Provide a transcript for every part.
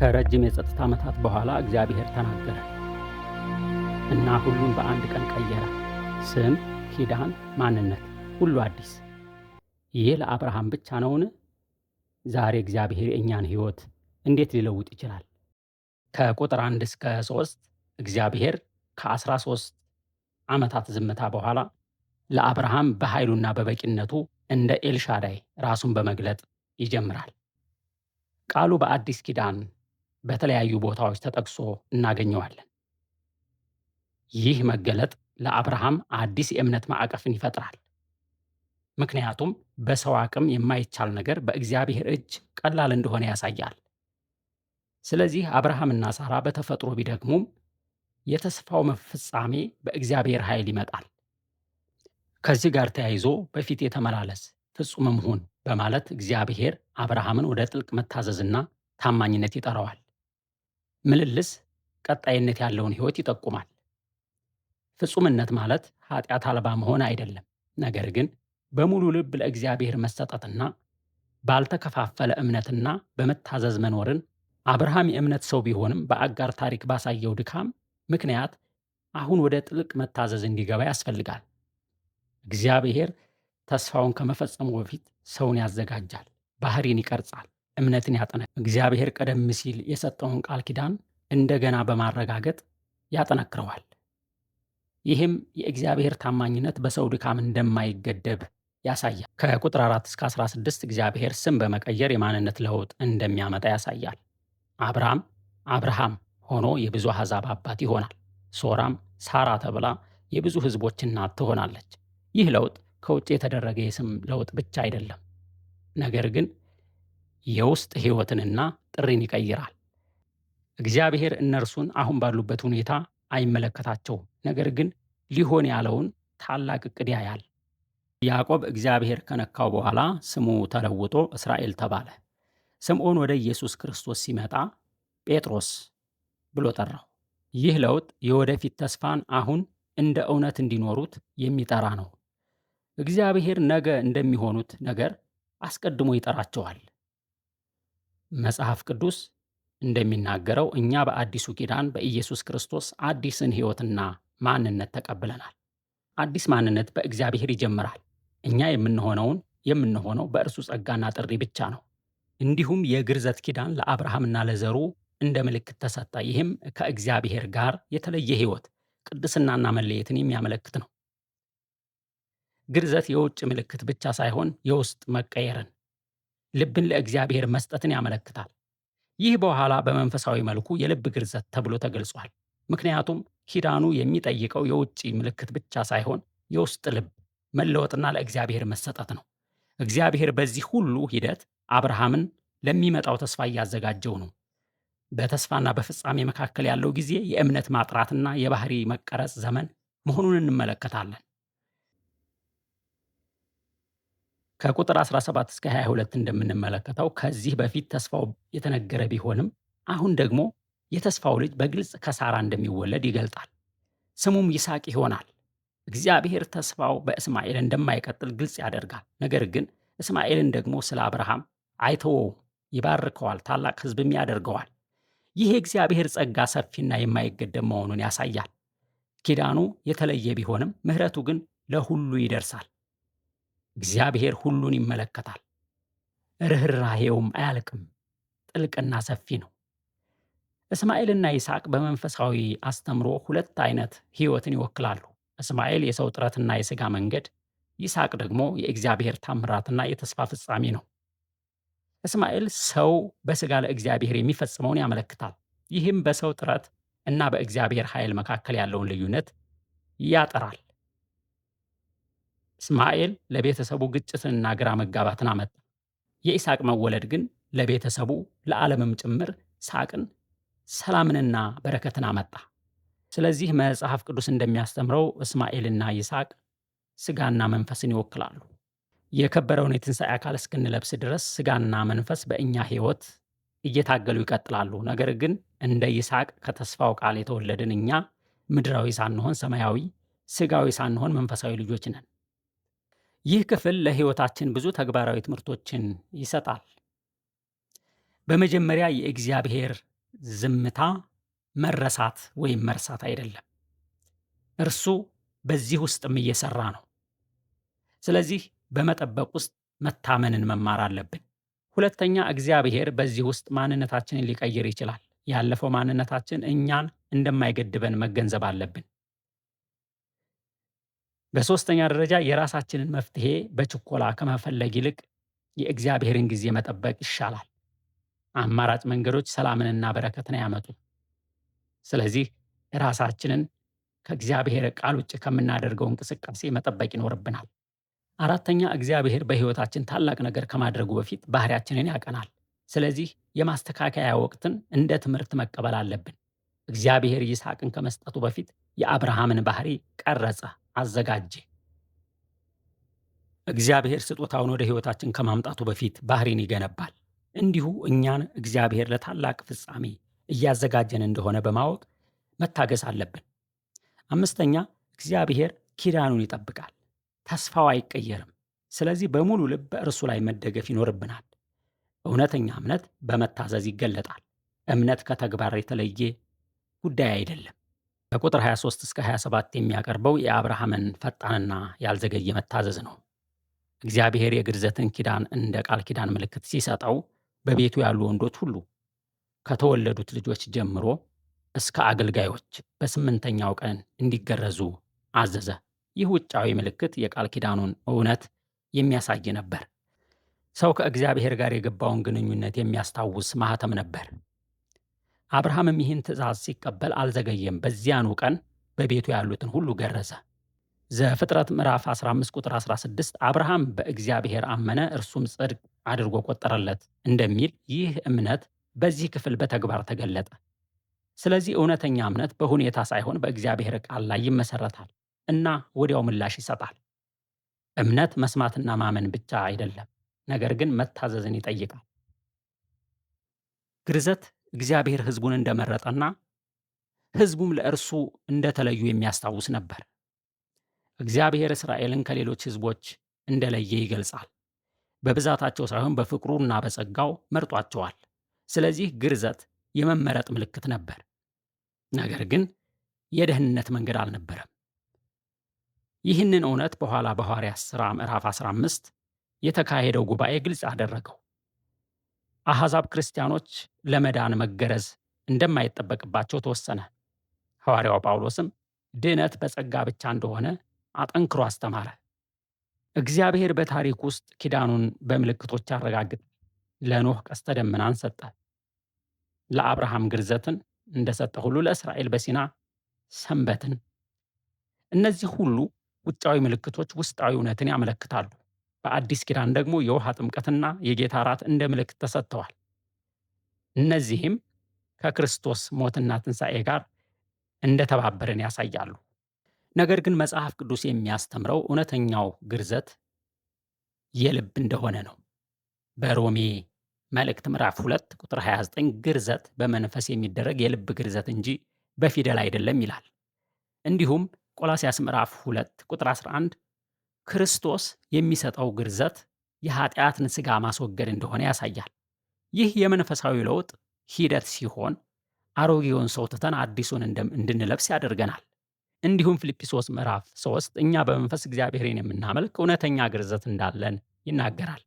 ከረጅም የጸጥታ ዓመታት በኋላ እግዚአብሔር ተናገረ እና ሁሉን በአንድ ቀን ቀየረ። ስም፣ ኪዳን፣ ማንነት፣ ሁሉ አዲስ። ይህ ለአብርሃም ብቻ ነውን? ዛሬ እግዚአብሔር የእኛን ሕይወት እንዴት ሊለውጥ ይችላል? ከቁጥር 1 እስከ 3 እግዚአብሔር ከ13 ዓመታት ዝምታ በኋላ ለአብርሃም በኃይሉና በበቂነቱ እንደ ኤልሻዳይ ራሱን በመግለጥ ይጀምራል። ቃሉ በአዲስ ኪዳን በተለያዩ ቦታዎች ተጠቅሶ እናገኘዋለን። ይህ መገለጥ ለአብርሃም አዲስ የእምነት ማዕቀፍን ይፈጥራል። ምክንያቱም በሰው አቅም የማይቻል ነገር በእግዚአብሔር እጅ ቀላል እንደሆነ ያሳያል። ስለዚህ አብርሃምና ሳራ በተፈጥሮ ቢደክሙም የተስፋው ፍጻሜ በእግዚአብሔር ኃይል ይመጣል። ከዚህ ጋር ተያይዞ በፊቴ ተመላለስ ፍጹምም ሁን በማለት እግዚአብሔር አብርሃምን ወደ ጥልቅ መታዘዝና ታማኝነት ይጠራዋል። ምልልስ ቀጣይነት ያለውን ሕይወት ይጠቁማል። ፍጹምነት ማለት ኃጢአት አልባ መሆን አይደለም፣ ነገር ግን በሙሉ ልብ ለእግዚአብሔር መሰጠትና ባልተከፋፈለ እምነትና በመታዘዝ መኖርን። አብርሃም የእምነት ሰው ቢሆንም በአጋር ታሪክ ባሳየው ድካም ምክንያት አሁን ወደ ጥልቅ መታዘዝ እንዲገባ ያስፈልጋል። እግዚአብሔር ተስፋውን ከመፈጸሙ በፊት ሰውን ያዘጋጃል፣ ባህሪን ይቀርጻል፣ እምነትን ያጠነክራል። እግዚአብሔር ቀደም ሲል የሰጠውን ቃል ኪዳን እንደገና በማረጋገጥ ያጠነክረዋል። ይህም የእግዚአብሔር ታማኝነት በሰው ድካም እንደማይገደብ ያሳያል። ከቁጥር 4 እስከ 16 እግዚአብሔር ስም በመቀየር የማንነት ለውጥ እንደሚያመጣ ያሳያል። አብርሃም አብርሃም ሆኖ የብዙ አሕዛብ አባት ይሆናል። ሶራም ሳራ ተብላ የብዙ ሕዝቦች እናት ትሆናለች። ይህ ለውጥ ከውጭ የተደረገ የስም ለውጥ ብቻ አይደለም፣ ነገር ግን የውስጥ ሕይወትንና ጥሪን ይቀይራል። እግዚአብሔር እነርሱን አሁን ባሉበት ሁኔታ አይመለከታቸውም፣ ነገር ግን ሊሆን ያለውን ታላቅ ዕቅድ ያያል። ያዕቆብ እግዚአብሔር ከነካው በኋላ ስሙ ተለውጦ እስራኤል ተባለ። ስምዖን ወደ ኢየሱስ ክርስቶስ ሲመጣ ጴጥሮስ ብሎ ጠራው። ይህ ለውጥ የወደፊት ተስፋን አሁን እንደ እውነት እንዲኖሩት የሚጠራ ነው። እግዚአብሔር ነገ እንደሚሆኑት ነገር አስቀድሞ ይጠራቸዋል። መጽሐፍ ቅዱስ እንደሚናገረው እኛ በአዲሱ ኪዳን በኢየሱስ ክርስቶስ አዲስን ሕይወትና ማንነት ተቀብለናል። አዲስ ማንነት በእግዚአብሔር ይጀምራል። እኛ የምንሆነው በእርሱ ጸጋና ጥሪ ብቻ ነው። እንዲሁም የግርዘት ኪዳን ለአብርሃምና ለዘሩ እንደ ምልክት ተሰጠ። ይህም ከእግዚአብሔር ጋር የተለየ ሕይወት፣ ቅድስናና መለየትን የሚያመለክት ነው። ግርዘት የውጭ ምልክት ብቻ ሳይሆን የውስጥ መቀየርን፣ ልብን ለእግዚአብሔር መስጠትን ያመለክታል። ይህ በኋላ በመንፈሳዊ መልኩ የልብ ግርዘት ተብሎ ተገልጿል። ምክንያቱም ኪዳኑ የሚጠይቀው የውጭ ምልክት ብቻ ሳይሆን የውስጥ ልብ መለወጥና ለእግዚአብሔር መሰጠት ነው። እግዚአብሔር በዚህ ሁሉ ሂደት አብርሃምን ለሚመጣው ተስፋ እያዘጋጀው ነው። በተስፋና በፍጻሜ መካከል ያለው ጊዜ የእምነት ማጥራትና የባህሪ መቀረጽ ዘመን መሆኑን እንመለከታለን። ከቁጥር 17 እስከ 22 እንደምንመለከተው ከዚህ በፊት ተስፋው የተነገረ ቢሆንም አሁን ደግሞ የተስፋው ልጅ በግልጽ ከሳራ እንደሚወለድ ይገልጣል። ስሙም ይስሐቅ ይሆናል። እግዚአብሔር ተስፋው በእስማኤል እንደማይቀጥል ግልጽ ያደርጋል። ነገር ግን እስማኤልን ደግሞ ስለ አብርሃም አይተወውም፣ ይባርከዋል፣ ታላቅ ሕዝብም ያደርገዋል። ይህ የእግዚአብሔር ጸጋ ሰፊና የማይገደብ መሆኑን ያሳያል። ኪዳኑ የተለየ ቢሆንም ምሕረቱ ግን ለሁሉ ይደርሳል። እግዚአብሔር ሁሉን ይመለከታል፣ ርኅራኄውም አያልቅም፣ ጥልቅና ሰፊ ነው። እስማኤልና ይስሐቅ በመንፈሳዊ አስተምሮ ሁለት አይነት ሕይወትን ይወክላሉ። እስማኤል የሰው ጥረትና የሥጋ መንገድ፣ ይስሐቅ ደግሞ የእግዚአብሔር ታምራትና የተስፋ ፍጻሜ ነው። እስማኤል ሰው በሥጋ ለእግዚአብሔር የሚፈጽመውን ያመለክታል። ይህም በሰው ጥረት እና በእግዚአብሔር ኃይል መካከል ያለውን ልዩነት ያጠራል። እስማኤል ለቤተሰቡ ግጭትንና ግራ መጋባትን አመጣ። የይስሐቅ መወለድ ግን ለቤተሰቡ ለዓለምም ጭምር ሳቅን፣ ሰላምንና በረከትን አመጣ። ስለዚህ መጽሐፍ ቅዱስ እንደሚያስተምረው እስማኤልና ይስሐቅ ሥጋና መንፈስን ይወክላሉ። የከበረውን የትንሣኤ አካል እስክንለብስ ድረስ ሥጋና መንፈስ በእኛ ሕይወት እየታገሉ ይቀጥላሉ። ነገር ግን እንደ ይስሐቅ ከተስፋው ቃል የተወለድን እኛ ምድራዊ ሳንሆን ሰማያዊ፣ ሥጋዊ ሳንሆን መንፈሳዊ ልጆች ነን። ይህ ክፍል ለሕይወታችን ብዙ ተግባራዊ ትምህርቶችን ይሰጣል። በመጀመሪያ የእግዚአብሔር ዝምታ መረሳት ወይም መርሳት አይደለም። እርሱ በዚህ ውስጥም እየሰራ ነው። ስለዚህ በመጠበቅ ውስጥ መታመንን መማር አለብን። ሁለተኛ፣ እግዚአብሔር በዚህ ውስጥ ማንነታችንን ሊቀይር ይችላል። ያለፈው ማንነታችን እኛን እንደማይገድበን መገንዘብ አለብን። በሦስተኛ ደረጃ የራሳችንን መፍትሔ በችኮላ ከመፈለግ ይልቅ የእግዚአብሔርን ጊዜ መጠበቅ ይሻላል። አማራጭ መንገዶች ሰላምንና በረከትን አያመጡም። ስለዚህ ራሳችንን ከእግዚአብሔር ቃል ውጭ ከምናደርገው እንቅስቃሴ መጠበቅ ይኖርብናል። አራተኛ፣ እግዚአብሔር በሕይወታችን ታላቅ ነገር ከማድረጉ በፊት ባህሪያችንን ያቀናል። ስለዚህ የማስተካከያ ወቅትን እንደ ትምህርት መቀበል አለብን። እግዚአብሔር ይስሐቅን ከመስጠቱ በፊት የአብርሃምን ባህሪ ቀረጸ፣ አዘጋጀ። እግዚአብሔር ስጦታውን ወደ ሕይወታችን ከማምጣቱ በፊት ባህሪን ይገነባል። እንዲሁ እኛን እግዚአብሔር ለታላቅ ፍጻሜ እያዘጋጀን እንደሆነ በማወቅ መታገስ አለብን። አምስተኛ፣ እግዚአብሔር ኪዳኑን ይጠብቃል። ተስፋው አይቀየርም። ስለዚህ በሙሉ ልብ በእርሱ ላይ መደገፍ ይኖርብናል። እውነተኛ እምነት በመታዘዝ ይገለጣል። እምነት ከተግባር የተለየ ጉዳይ አይደለም። ከቁጥር 23 እስከ 27 የሚያቀርበው የአብርሃምን ፈጣንና ያልዘገየ መታዘዝ ነው። እግዚአብሔር የግርዘትን ኪዳን እንደ ቃል ኪዳን ምልክት ሲሰጠው በቤቱ ያሉ ወንዶች ሁሉ ከተወለዱት ልጆች ጀምሮ እስከ አገልጋዮች በ8ኛው ቀን እንዲገረዙ አዘዘ። ይህ ውጫዊ ምልክት የቃል ኪዳኑን እውነት የሚያሳይ ነበር። ሰው ከእግዚአብሔር ጋር የገባውን ግንኙነት የሚያስታውስ ማኅተም ነበር። አብርሃምም ይህን ትእዛዝ ሲቀበል አልዘገየም። በዚያኑ ቀን በቤቱ ያሉትን ሁሉ ገረዘ። ዘፍጥረት ምዕራፍ 15 ቁጥር 16 አብርሃም በእግዚአብሔር አመነ እርሱም ጽድቅ አድርጎ ቆጠረለት እንደሚል ይህ እምነት በዚህ ክፍል በተግባር ተገለጠ። ስለዚህ እውነተኛ እምነት በሁኔታ ሳይሆን በእግዚአብሔር ቃል ላይ ይመሰረታል እና ወዲያው ምላሽ ይሰጣል። እምነት መስማትና ማመን ብቻ አይደለም፣ ነገር ግን መታዘዝን ይጠይቃል። ግርዘት እግዚአብሔር ሕዝቡን እንደመረጠና ሕዝቡም ለእርሱ እንደተለዩ የሚያስታውስ ነበር። እግዚአብሔር እስራኤልን ከሌሎች ሕዝቦች እንደለየ ይገልጻል። በብዛታቸው ሳይሆን በፍቅሩና በጸጋው መርጧቸዋል። ስለዚህ ግርዘት የመመረጥ ምልክት ነበር፣ ነገር ግን የደህንነት መንገድ አልነበረም። ይህንን እውነት በኋላ በሐዋርያት ሥራ ምዕራፍ 15 የተካሄደው ጉባኤ ግልጽ አደረገው። አሕዛብ ክርስቲያኖች ለመዳን መገረዝ እንደማይጠበቅባቸው ተወሰነ። ሐዋርያው ጳውሎስም ድኅነት በጸጋ ብቻ እንደሆነ አጠንክሮ አስተማረ። እግዚአብሔር በታሪክ ውስጥ ኪዳኑን በምልክቶች አረጋግጥ። ለኖህ ቀስተ ደመናን ሰጠ። ለአብርሃም ግርዘትን እንደሰጠ ሁሉ ለእስራኤል በሲና ሰንበትን። እነዚህ ሁሉ ውጫዊ ምልክቶች ውስጣዊ እውነትን ያመለክታሉ። በአዲስ ኪዳን ደግሞ የውሃ ጥምቀትና የጌታ እራት እንደ ምልክት ተሰጥተዋል። እነዚህም ከክርስቶስ ሞትና ትንሣኤ ጋር እንደተባበርን ያሳያሉ። ነገር ግን መጽሐፍ ቅዱስ የሚያስተምረው እውነተኛው ግርዘት የልብ እንደሆነ ነው። በሮሜ መልእክት ምዕራፍ 2 ቁጥር 29 ግርዘት በመንፈስ የሚደረግ የልብ ግርዘት እንጂ በፊደል አይደለም ይላል። እንዲሁም ቆላስያስ ምዕራፍ 2 ቁጥር 11 ክርስቶስ የሚሰጠው ግርዘት የኃጢአትን ሥጋ ማስወገድ እንደሆነ ያሳያል። ይህ የመንፈሳዊ ለውጥ ሂደት ሲሆን አሮጌውን ሰው ትተን አዲሱን እንድንለብስ ያደርገናል። እንዲሁም ፊልጵስዩስ ምዕራፍ 3 እኛ በመንፈስ እግዚአብሔርን የምናመልክ እውነተኛ ግርዘት እንዳለን ይናገራል።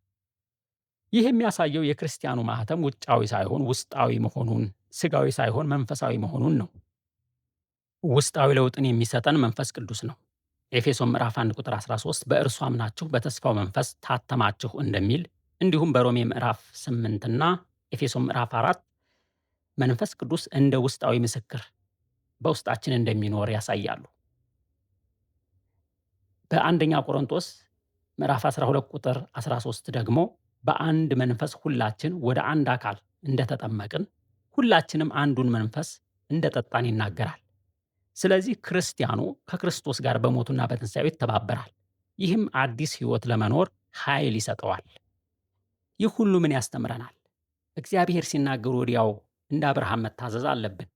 ይህ የሚያሳየው የክርስቲያኑ ማኅተም ውጫዊ ሳይሆን ውስጣዊ መሆኑን፣ ሥጋዊ ሳይሆን መንፈሳዊ መሆኑን ነው። ውስጣዊ ለውጥን የሚሰጠን መንፈስ ቅዱስ ነው። ኤፌሶን ምዕራፍ 1 ቁጥር 13 በእርሱ አምናችሁ በተስፋው መንፈስ ታተማችሁ እንደሚል፣ እንዲሁም በሮሜ ምዕራፍ 8 እና ኤፌሶን ምዕራፍ 4 መንፈስ ቅዱስ እንደ ውስጣዊ ምስክር በውስጣችን እንደሚኖር ያሳያሉ። በአንደኛ ቆሮንቶስ ምዕራፍ 12 ቁጥር 13 ደግሞ በአንድ መንፈስ ሁላችን ወደ አንድ አካል እንደተጠመቅን ሁላችንም አንዱን መንፈስ እንደጠጣን ይናገራል። ስለዚህ ክርስቲያኑ ከክርስቶስ ጋር በሞቱና በትንሣኤው ይተባበራል። ይህም አዲስ ሕይወት ለመኖር ኃይል ይሰጠዋል። ይህ ሁሉ ምን ያስተምረናል? እግዚአብሔር ሲናገር ወዲያው እንደ አብርሃም መታዘዝ አለብን።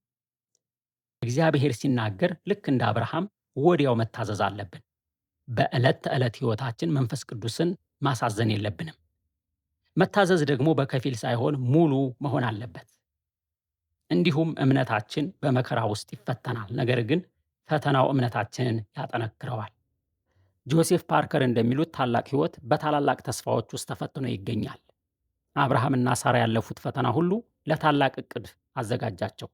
እግዚአብሔር ሲናገር ልክ እንደ አብርሃም ወዲያው መታዘዝ አለብን። በዕለት ተዕለት ሕይወታችን መንፈስ ቅዱስን ማሳዘን የለብንም። መታዘዝ ደግሞ በከፊል ሳይሆን ሙሉ መሆን አለበት። እንዲሁም እምነታችን በመከራ ውስጥ ይፈተናል፣ ነገር ግን ፈተናው እምነታችንን ያጠነክረዋል። ጆሴፍ ፓርከር እንደሚሉት ታላቅ ሕይወት በታላላቅ ተስፋዎች ውስጥ ተፈትኖ ይገኛል። አብርሃምና ሳራ ያለፉት ፈተና ሁሉ ለታላቅ ዕቅድ አዘጋጃቸው።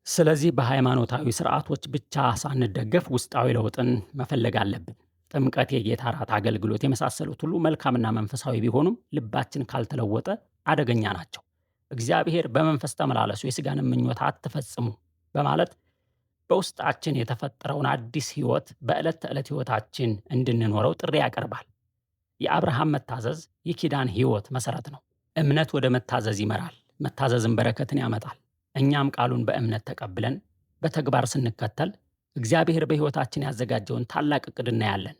ስለዚህ በሃይማኖታዊ ሥርዓቶች ብቻ ሳንደገፍ ውስጣዊ ለውጥን መፈለግ አለብን። ጥምቀት፣ የጌታ እራት አገልግሎት የመሳሰሉት ሁሉ መልካምና መንፈሳዊ ቢሆኑም ልባችን ካልተለወጠ አደገኛ ናቸው። እግዚአብሔር በመንፈስ ተመላለሱ፣ የሥጋንም ምኞት አትፈጽሙ በማለት በውስጣችን የተፈጠረውን አዲስ ሕይወት በዕለት ተዕለት ሕይወታችን እንድንኖረው ጥሪ ያቀርባል። የአብርሃም መታዘዝ የኪዳን ሕይወት መሠረት ነው። እምነት ወደ መታዘዝ ይመራል፣ መታዘዝም በረከትን ያመጣል። እኛም ቃሉን በእምነት ተቀብለን በተግባር ስንከተል እግዚአብሔር በሕይወታችን ያዘጋጀውን ታላቅ ዕቅድ እናያለን።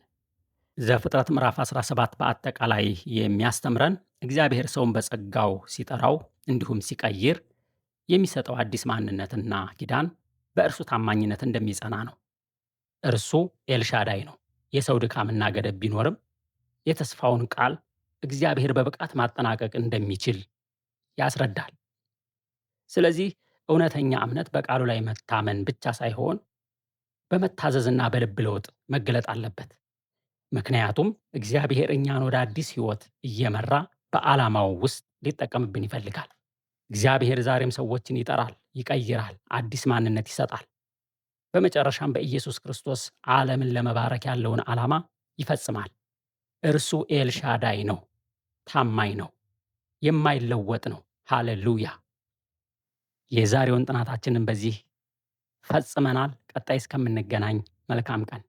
ዘፍጥረት ምዕራፍ 17 በአጠቃላይ የሚያስተምረን እግዚአብሔር ሰውን በጸጋው ሲጠራው እንዲሁም ሲቀይር የሚሰጠው አዲስ ማንነትና ኪዳን በእርሱ ታማኝነት እንደሚጸና ነው። እርሱ ኤልሻዳይ ነው። የሰው ድካምና ገደብ ቢኖርም የተስፋውን ቃል እግዚአብሔር በብቃት ማጠናቀቅ እንደሚችል ያስረዳል። ስለዚህ እውነተኛ እምነት በቃሉ ላይ መታመን ብቻ ሳይሆን በመታዘዝና በልብ ለውጥ መገለጥ አለበት። ምክንያቱም እግዚአብሔር እኛን ወደ አዲስ ሕይወት እየመራ በዓላማው ውስጥ ሊጠቀምብን ይፈልጋል። እግዚአብሔር ዛሬም ሰዎችን ይጠራል፣ ይቀይራል፣ አዲስ ማንነት ይሰጣል። በመጨረሻም በኢየሱስ ክርስቶስ ዓለምን ለመባረክ ያለውን ዓላማ ይፈጽማል። እርሱ ኤልሻዳይ ነው፣ ታማኝ ነው፣ የማይለወጥ ነው። ሃሌሉያ! የዛሬውን ጥናታችንን በዚህ ፈጽመናል። ቀጣይ እስከምንገናኝ መልካም ቀን